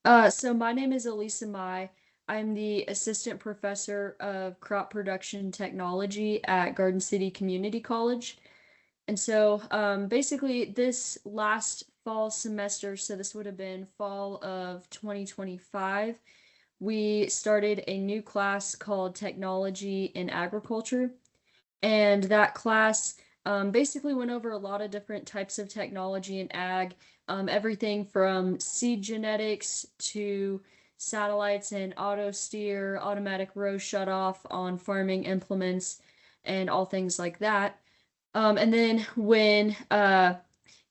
So my name is Elisa Mai. I'm the assistant professor of crop production technology at Garden City Community College. And so basically this last fall semester, so this would have been fall of 2025, we started a new class called Technology in Agriculture. And that class basically went over a lot of different types of technology in ag, everything from seed genetics to satellites and auto steer, automatic row shutoff on farming implements, and all things like that. And then when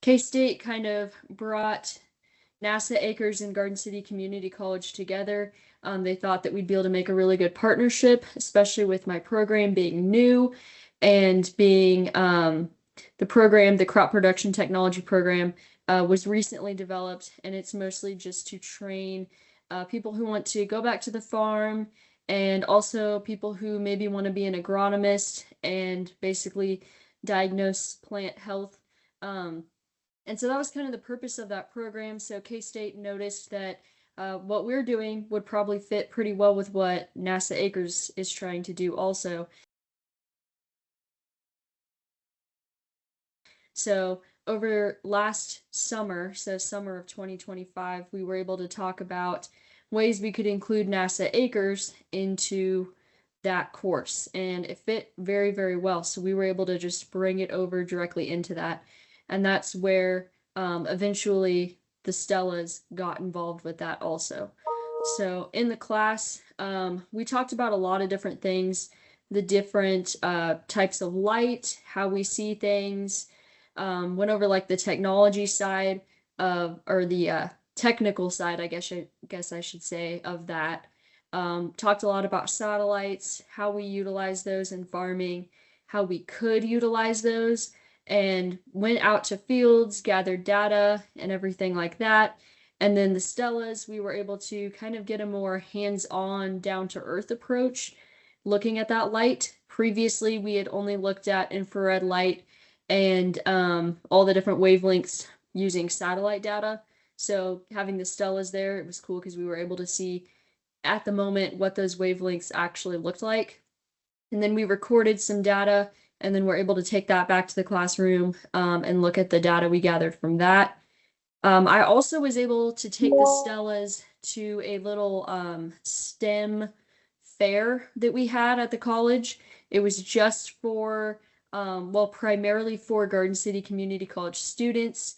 K-State kind of brought NASA Acres and Garden City Community College together, they thought that we'd be able to make a really good partnership, especially with my program being new and being the program, the crop production technology program, was recently developed, and it's mostly just to train people who want to go back to the farm and also people who maybe want to be an agronomist and basically diagnose plant health. And so that was kind of the purpose of that program. So K-State noticed that what we're doing would probably fit pretty well with what NASA Acres is trying to do also. So over last summer, so summer of 2025, we were able to talk about ways we could include NASA Acres into that course, and it fit very, very well. So we were able to just bring it over directly into that. And that's where eventually the Stellas got involved with that also. So in the class, we talked about a lot of different things, the different types of light, how we see things, went over like the technology side of, or the technical side, I guess I should say, of that. Talked a lot about satellites, how we utilize those in farming, how we could utilize those, and went out to fields, gathered data, and everything like that. And then the Stellas, we were able to kind of get a more hands-on, down-to-earth approach looking at that light. Previously, we had only looked at infrared light and all the different wavelengths using satellite data. So having the Stellas there, it was cool because we were able to see at the moment what those wavelengths actually looked like. And then we recorded some data, and then we're able to take that back to the classroom and look at the data we gathered from that. I also was able to take the Stellas to a little STEM fair that we had at the college. It was just for, well, primarily for Garden City Community College students.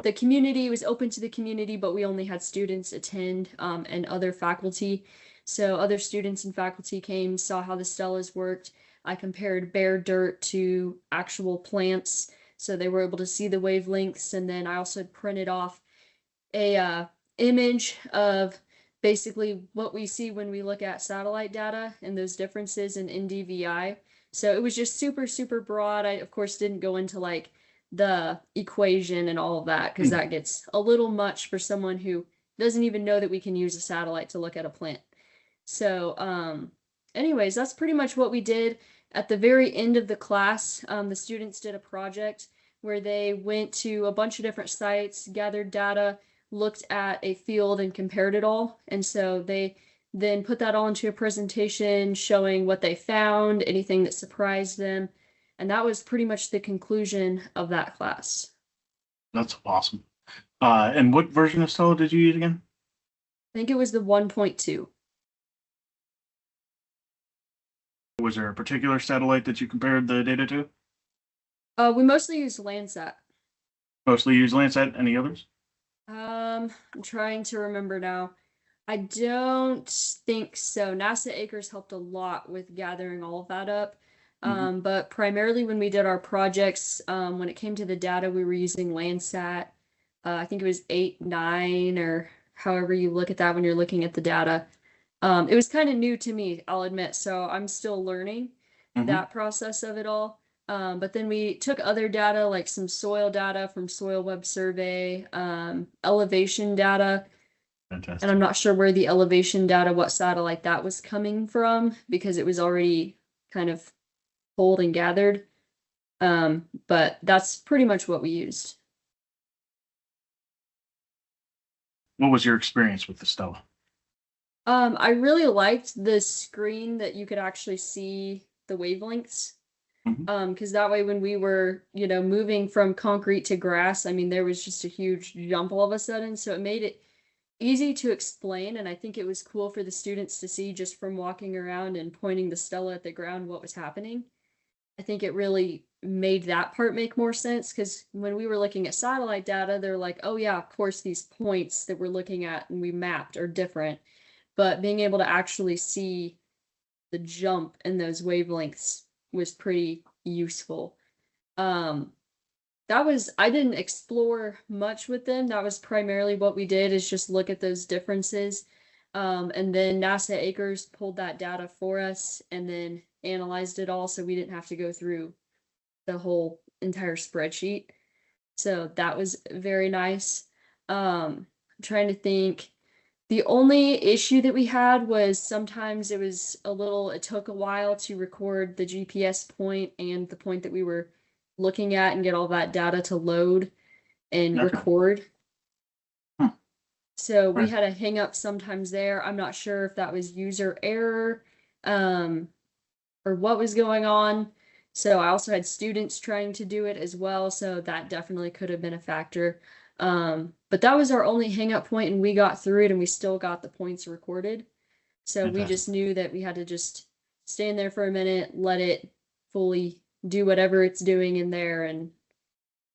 The community was open to the community, but we only had students attend and other faculty. So other students and faculty came, saw how the Stellas worked. I compared bare dirt to actual plants, so they were able to see the wavelengths. And then I also printed off a image of basically what we see when we look at satellite data and those differences in NDVI. So it was just super, super broad. I, of course, didn't go into like the equation and all of that because that gets a little much for someone who doesn't even know that we can use a satellite to look at a plant. So, anyways, that's pretty much what we did. At the very end of the class, the students did a project where they went to a bunch of different sites, gathered data, looked at a field and compared it all. And so they then put that all into a presentation showing what they found, anything that surprised them. And that was pretty much the conclusion of that class. That's awesome. And what version of Stella did you use again? I think it was the 1.2. Was there a particular satellite that you compared the data to? We mostly used Landsat. Mostly use Landsat. Any others? I'm trying to remember now. I don't think so. NASA Acres helped a lot with gathering all of that up. But primarily when we did our projects, when it came to the data, we were using Landsat. I think it was 8, 9, or however you look at that when you're looking at the data. It was kind of new to me, I'll admit, so I'm still learning that process of it all. But then we took other data, like some soil data from Soil Web Survey, elevation data. Fantastic. And I'm not sure where the elevation data, what satellite that was coming from, because it was already kind of pulled and gathered. But that's pretty much what we used. What was your experience with the Stella? I really liked the screen that you could actually see the wavelengths. Mhm. Because that way when we were, moving from concrete to grass, I mean, there was just a huge jump all of a sudden. So it made it easy to explain. And I think it was cool for the students to see just from walking around and pointing the Stella at the ground what was happening. I think it really made that part make more sense because when we were looking at satellite data, they're like, oh, yeah, of course, these points that we're looking at and we mapped are different. But being able to actually see the jump in those wavelengths was pretty useful. Um, that was, I didn't explore much with them. That was primarily what we did is just look at those differences. And then NASA Acres pulled that data for us and then analyzed it all so we didn't have to go through the whole entire spreadsheet. So that was very nice. I'm trying to think. The only issue that we had was sometimes it took a while to record the GPS point and the point that we were looking at and get all that data to load and Okay. record. Hmm. So we Right. had a hang up sometimes there. I'm not sure if that was user error, um, or what was going on. So I also had students trying to do it as well, so that definitely could have been a factor. But that was our only hang up point, and we got through it, and we still got the points recorded. So we Fantastic. just knew that we had to just stand there for a minute, let it fully do whatever it's doing in there, and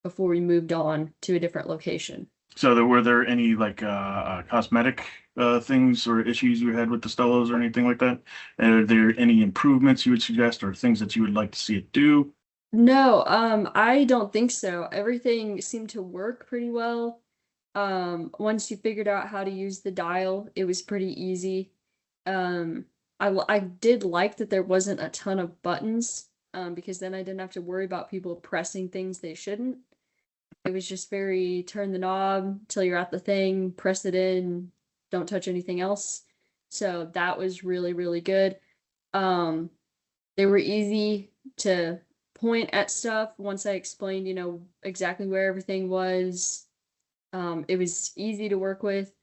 before we moved on to a different location. So were there any like cosmetic things or issues you had with the Stellas or anything like that? Are there any improvements you would suggest or things that you would like to see it do? No, I don't think so. Everything seemed to work pretty well. Once you figured out how to use the dial, it was pretty easy. I did like that there wasn't a ton of buttons, because then I didn't have to worry about people pressing things they shouldn't. It was just very turn the knob till you're at the thing, press it in, don't touch anything else. So that was really, really good. Um, they were easy to point at stuff once I explained, exactly where everything was. It was easy to work with.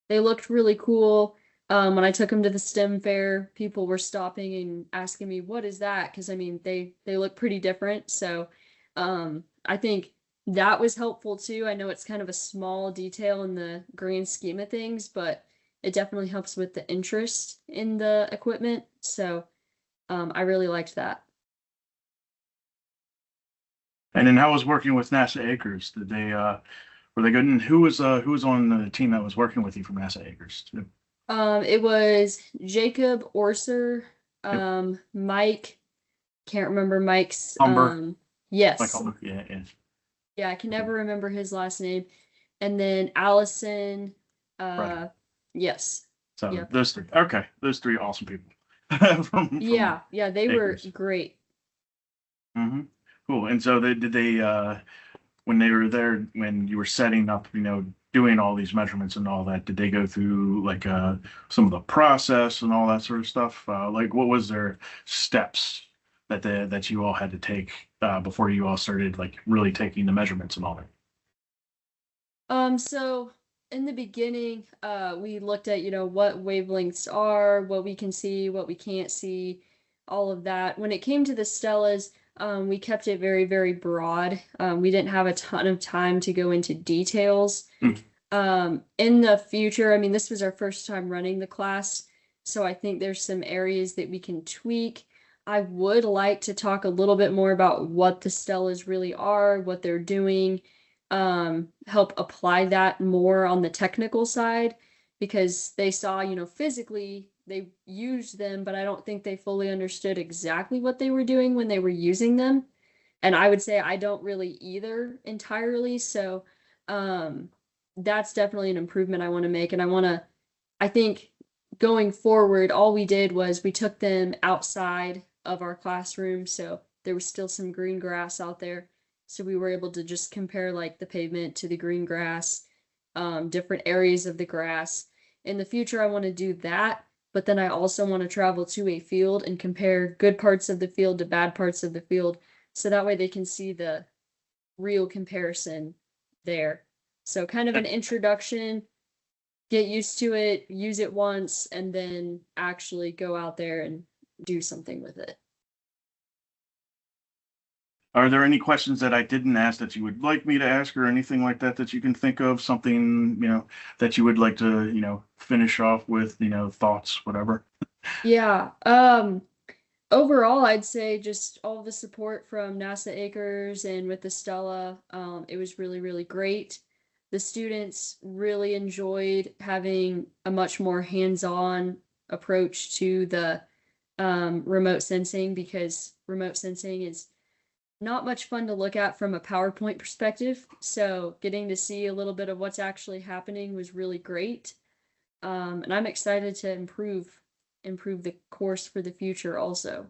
They looked really cool. When I took them to the STEM fair, people were stopping and asking me, "What is that?" Because I mean, they look pretty different. So, I think that was helpful too. I know it's kind of a small detail in the grand scheme of things, but it definitely helps with the interest in the equipment. So, I really liked that. And then how was working with NASA Acres? Did they were they good? And who was on the team that was working with you from NASA Acres too? It was Jacob Orser, Yep. Mike, can't remember Mike's, Umber, like yes. Umber. Yeah, yeah. Yeah, I can never remember his last name. And then Allison, Right. uh, yes. So Yep. those three. Okay, those three awesome people from Yeah, yeah, they were Acres. great. Hmm. Cool. And so they did they when they were there when you were setting up, doing all these measurements and all that, did they go through like some of the process and all that sort of stuff? Like what was their steps that you all had to take before you all started like really taking the measurements and all that? So in the beginning, we looked at, what wavelengths are, what we can see, what we can't see, all of that. When it came to the Stellas, we kept it very, very broad. We didn't have a ton of time to go into details. Mm. In the future, I mean, this was our first time running the class, so I think there's some areas that we can tweak. I would like to talk a little bit more about what the Stellas really are, what they're doing, help apply that more on the technical side because they saw, physically they used them, but I don't think they fully understood exactly what they were doing when they were using them. And I would say I don't really either entirely. So, um, that's definitely an improvement I want to make. And I think going forward, all we did was we took them outside of our classroom. So there was still some green grass out there. So we were able to just compare like the pavement to the green grass, different areas of the grass. In the future, I want to do that. But then I also want to travel to a field and compare good parts of the field to bad parts of the field. So that way they can see the real comparison there. So kind of an introduction get used to it, use it once, and then actually go out there and do something with it. Are there any questions that I didn't ask that you would like me to ask or anything like that that you can think of? Something, that you would like to, finish off with, thoughts, whatever? Yeah. Overall, I'd say just all the support from NASA Acres and with the Stella, it was really, really great. The students really enjoyed having a much more hands-on approach to the remote sensing, because remote sensing is not much fun to look at from a PowerPoint perspective. So getting to see a little bit of what's actually happening was really great. And I'm excited to improve the course for the future also.